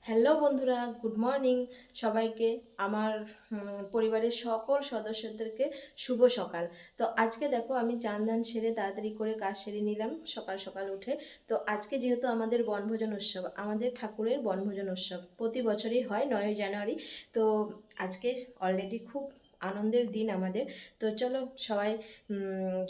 Hello বন্ধুরা, good morning সবাইকে। আমার পরিবারের সকল সদস্যদেরকে শুভ সকাল। তো আজকে দেখো আমি চান ধান সেরে তাড়াতাড়ি করে কাজ সেরে নিলাম সকাল সকাল উঠে। তো আজকে যেহেতু আমাদের বনভোজন উৎসব, আমাদের ঠাকুরের বনভোজন উৎসব প্রতি বছরই হয় 9ই জানুয়ারি। তো আজকে অলরেডি খুব আনন্দের দিন আমাদের। তো চলো সবাই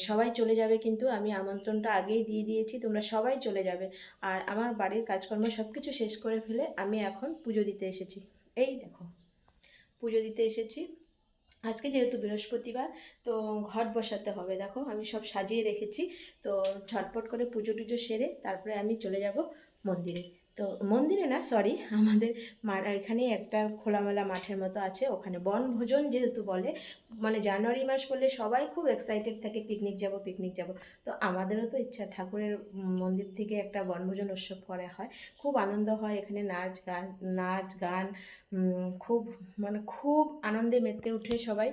সবাই চলে যাবে, কিন্তু আমি আমন্ত্রণটা আগেই দিয়ে দিয়েছি, তোমরা সবাই চলে যাবে। আর আমার বাড়ির কাজকর্ম সব কিছু শেষ করে ফেলে আমি এখন পুজো দিতে এসেছি। এই দেখো, পুজো দিতে এসেছি। আজকে যেহেতু বৃহস্পতিবার, তো ঘট বসাতে হবে। দেখো আমি সব সাজিয়ে রেখেছি। তো ঝটপট করে পুজো টুজো সেরে তারপরে আমি চলে যাব মন্দিরে। তো মন্দিরে না, সরি, আমাদের এখানে একটা খোলামেলা মাঠের মতো আছে, ওখানে বনভোজন যেহেতু বলে, মানে জানুয়ারি মাস বলে সবাই খুব এক্সাইটেড থাকে, পিকনিক যাব পিকনিক যাব। তো আমাদেরও তো ইচ্ছা ঠাকুরের মন্দির থেকে একটা বনভোজন উৎসব করা হয়, খুব আনন্দ হয় এখানে, নাচ গান খুব, মানে খুব আনন্দে মেতে উঠে সবাই।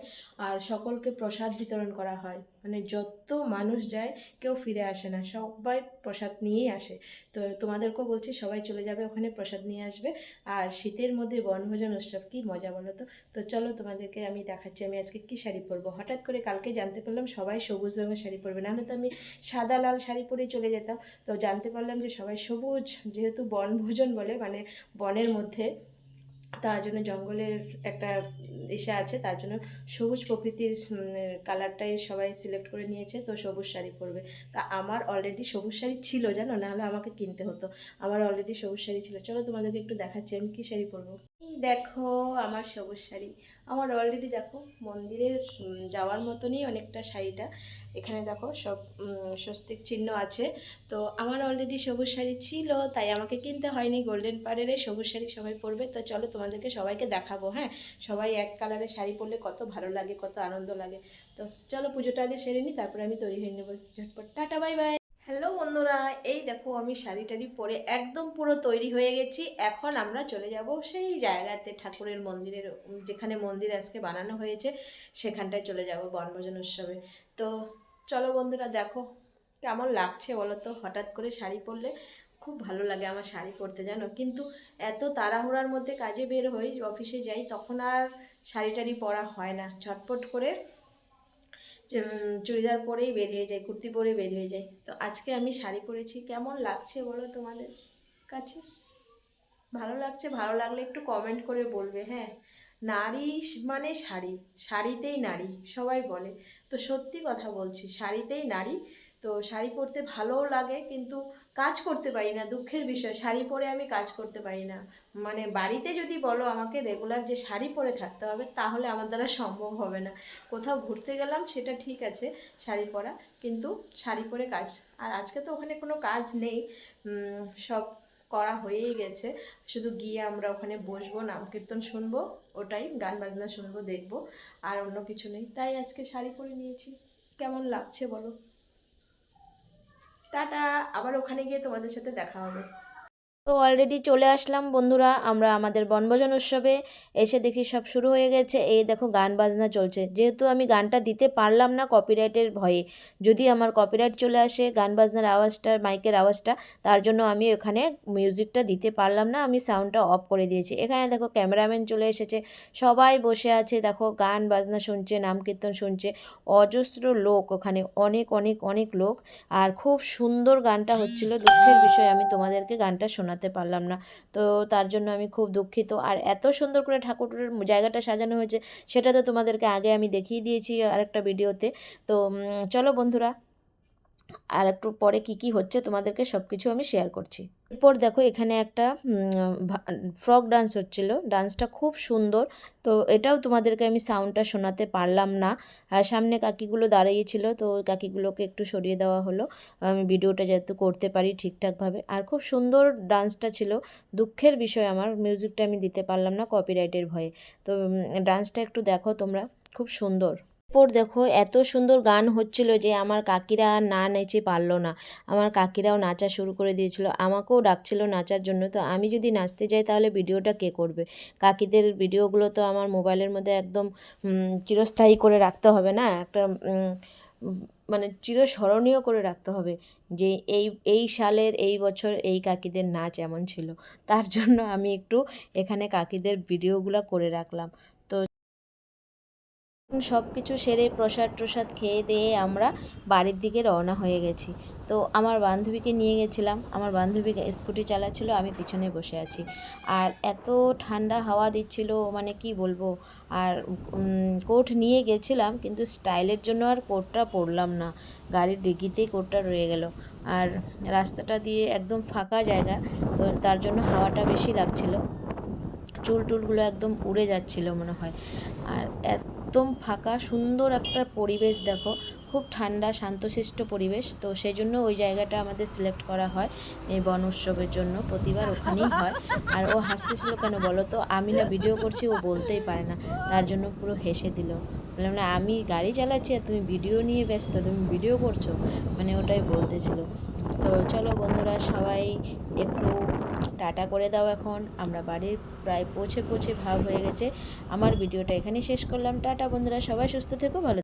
আর সকলকে প্রসাদ বিতরণ করা হয়, মানে যত মানুষ যায় কেউ ফিরে আসে না, সবাই প্রসাদ নিয়েই আসে। তো তোমাদেরকেও বলছি সবাই চলে যাবে ওখানে, প্রসাদ নিয়ে আসবে। আর শীতের মধ্যে বনভোজন উৎসব কী মজা বলো তো। তো চলো তোমাদেরকে আমি দেখাচ্ছি আমি আজকে কী শাড়ি পরবো। হঠাৎ করে কালকে জানতে পারলাম সবাই সবুজ রঙের শাড়ি পরবে, নাহলে তো আমি সাদা লাল শাড়ি পরেই চলে যেতাম। তো জানতে পারলাম যে সবাই সবুজ, যেহেতু বনভোজন বলে, মানে বনের মধ্যে, তার জন্য জঙ্গলের একটা ইসে আছে, তার জন্য সবুজ প্রকৃতির কালারটাই সবাই সিলেক্ট করে নিয়েছে, তো সবুজ শাড়ি পরবে। তা আমার অলরেডি সবুজ শাড়ি ছিল, জানো, নাহলে আমাকে কিনতে হতো। আমার অলরেডি সবুজ শাড়ি ছিল। চলো তোমাদেরকে একটু দেখাচ্ছি আমি কী শাড়ি পরবো। এই দেখো আমার সবুজ শাড়ি। আমার অলরেডি দেখো মন্দিরের যাওয়ার মতনই অনেকটা শাড়িটা। এখানে দেখো সব স্বস্তিক চিহ্ন আছে। তো আমার অলরেডি সবুজ শাড়ি ছিল, তাই আমাকে কিনতে হয়নি। গোল্ডেন পাড়ের সবুজ শাড়ি সবাই পরবে। তো চলো তোমাদেরকে সবাইকে দেখাবো। হ্যাঁ, সবাই এক কালারের শাড়ি পরলে কত ভালো লাগে, কত আনন্দ লাগে। তো চলো পুজোটা আগে সেরে নিই, তারপরে আমি তৈরি হয়ে নেবো ঝটপট। Tata, bye bye. হ্যালো বন্ধুরা, এই দেখো আমি শাড়ি টাড়ি পরে একদম পুরো তৈরি হয়ে গেছি। এখন আমরা চলে যাব সেই জায়গাতে, ঠাকুরের মন্দিরের, যেখানে মন্দির আজকে বানানো হয়েছে সেখানটায় চলে যাব বনভোজন উৎসবে। তো চলো বন্ধুরা, দেখো কেমন লাগছে বলো তো। হঠাৎ করে শাড়ি পরলে খুব ভালো লাগে আমার শাড়ি পরতে, জানো, কিন্তু এত তাড়াহুড়ার মধ্যে কাজে বের হই, অফিসে যাই, তখন আর শাড়ি টাড়ি পরা হয় না। ঝটপট করে চুড়িদার পরেই বেরিয়ে যাই, কুর্তি পরে বেরিয়ে যাই। তো আজকে আমি শাড়ি পরেছি, কেমন লাগছে বলো তোমাদের কাছে? ভালো লাগছে? ভালো লাগলে একটু কমেন্ট করে বলবে। হ্যাঁ, নারী মানে শাড়ি, শাড়িতেই নারী সবাই বলে। তো সত্যি কথা বলছি, শাড়িতেই নারী। তো শাড়ি পরতে ভালোও লাগে, কিন্তু কাজ করতে পারি না, দুঃখের বিষয়। শাড়ি পরে আমি কাজ করতে পারি না। মানে বাড়িতে যদি বলো আমাকে রেগুলার যে শাড়ি পরে থাকতে হবে, তাহলে আমার দ্বারা সম্ভব হবে না। কোথাও ঘুরতে গেলাম সেটা ঠিক আছে শাড়ি পরা, কিন্তু শাড়ি পরে কাজ। আর আজকে তো ওখানে কোনো কাজ নেই, সব করা হয়েই গেছে। শুধু গিয়ে আমরা ওখানে বসবো, নাম কীর্তন শুনবো, ওটাই, গান বাজনা শুনবো, দেখবো, আর অন্য কিছু নেই। তাই আজকে শাড়ি পরে নিয়েছি। কেমন লাগছে বলো। টাটা, আবার ওখানে গিয়ে তোমাদের সাথে দেখা হবে। তো অলরেডি চলে আসলাম বন্ধুরা, আমরা আমাদের বনভোজন উৎসবে। এসে দেখি সব শুরু হয়ে গেছে। এই দেখো গান বাজনা চলছে, যেহেতু আমি গানটা দিতে পারলাম না কপিরাইটের ভয়ে, যদি আমার কপিরাইট চলে আসে গান বাজনার আওয়াজটা, মাইকের আওয়াজটা, তার জন্য আমি ওখানে মিউজিকটা দিতে পারলাম না, আমি সাউন্ডটা অফ করে দিয়েছি। এখানে দেখো ক্যামেরাম্যান চলে এসেছে, সবাই বসে আছে, দেখো গান বাজনা শুনছে, নাম কীর্তন শুনছে, অজস্র লোক ওখানে, অনেক অনেক অনেক লোক। আর খুব সুন্দর গানটা হচ্ছিল। দুঃখের বিষয় আমি তোমাদেরকে গানটা শোনাতে পারলাম না, তো তার জন্য আমি খুব দুঃখিত। আর এত সুন্দর করে ঠাকুরের জায়গাটা সাজানো হয়েছে, সেটা তো তোমাদেরকে আগে আমি দেখিয়ে দিয়েছি আরেকটা ভিডিওতে। তো চলো বন্ধুরা, আর একটু পরে কি কি হচ্ছে তোমাদেরকে সব কিছু আমি শেয়ার করছি। এরপর দেখো এখানে একটা ফ্রক ডান্স হচ্ছিল, ডান্সটা খুব সুন্দর। তো এটাও তোমাদেরকে আমি সাউন্ডটা শোনাতে পারলাম না। আর সামনে কাকিগুলো দাঁড়িয়েছিল, তো কাকিগুলোকে একটু সরিয়ে দেওয়া হলো, আমি ভিডিওটা যেহেতু করতে পারি ঠিকঠাকভাবে। আর খুব সুন্দর ডান্সটা ছিল। দুঃখের বিষয় আমার মিউজিকটা আমি দিতে পারলাম না কপিরাইটের ভয়ে। তো ডান্সটা একটু দেখো তোমরা, খুব সুন্দর। এরপর দেখো এত সুন্দর গান হচ্ছিল যে আমার কাকিরা আর না নেচে পারলো না। আমার কাকিরাও নাচা শুরু করে দিয়েছিল, আমাকেও ডাকছিল নাচার জন্য। তো আমি যদি নাচতে যাই তাহলে ভিডিওটা কে করবে? কাকিদের ভিডিওগুলো তো আমার মোবাইলের মধ্যে একদম চিরস্থায়ী করে রাখতে হবে না, একটা মানে চিরস্মরণীয় করে রাখতে হবে। যে এই এই সালের এই বছর এই কাকিদের নাচ এমন ছিল। তার জন্য আমি একটু এখানে কাকিদের ভিডিওগুলো করে রাখলাম। তো সব কিছু সেরে প্রসাদ টসাদ খেয়ে দিয়ে আমরা বাড়ির দিকে রওনা হয়ে গেছি। তো আমার বান্ধবীকে নিয়ে গেছিলাম, আমার বান্ধবী স্কুটি চালাচ্ছিল, আমি পিছনে বসে আছি। আর এত ঠান্ডা হাওয়া দিচ্ছিল, মানে কি বলবো। আর কোট নিয়ে গেছিলাম, কিন্তু স্টাইলের জন্য আর কোটটা পরলাম না, গাড়ির ডিকিতেই কোটটা রয়ে গেল। আর রাস্তাটা দিয়ে একদম ফাঁকা জায়গা, তো তার জন্য হাওয়াটা বেশি লাগছিল, চুল টুলগুলো একদম উড়ে যাচ্ছিল মনে হয়। আর একদম ফাঁকা সুন্দর একটা পরিবেশ, দেখো খুব ঠান্ডা শান্তশিষ্ট পরিবেশ। তো সেই জন্য ওই জায়গাটা আমাদের সিলেক্ট করা হয় এই বন উৎসবের জন্য, প্রতিবার ওখানেই হয়। আর ও হাসতেছিল কেন বলো তো, আমি না ভিডিও করছি, ও বলতেই পারে না, তার জন্য পুরো হেসে দিল। বললাম না আমি গাড়ি চালাচ্ছি আর তুমি ভিডিও নিয়ে ব্যস্ত, তুমি ভিডিও করছো, মানে ওটাই বলতেছিল। তো চলো বন্ধুরা, সবাই একটু টাটা করে দাও। এখন আমরা বাড়ির প্রায় পৌঁছে ভাব হয়ে গেছে। আমার ভিডিওটা এখানেই শেষ করলাম। টাটা বন্ধুরা, সবাই সুস্থ থেকো, ভালো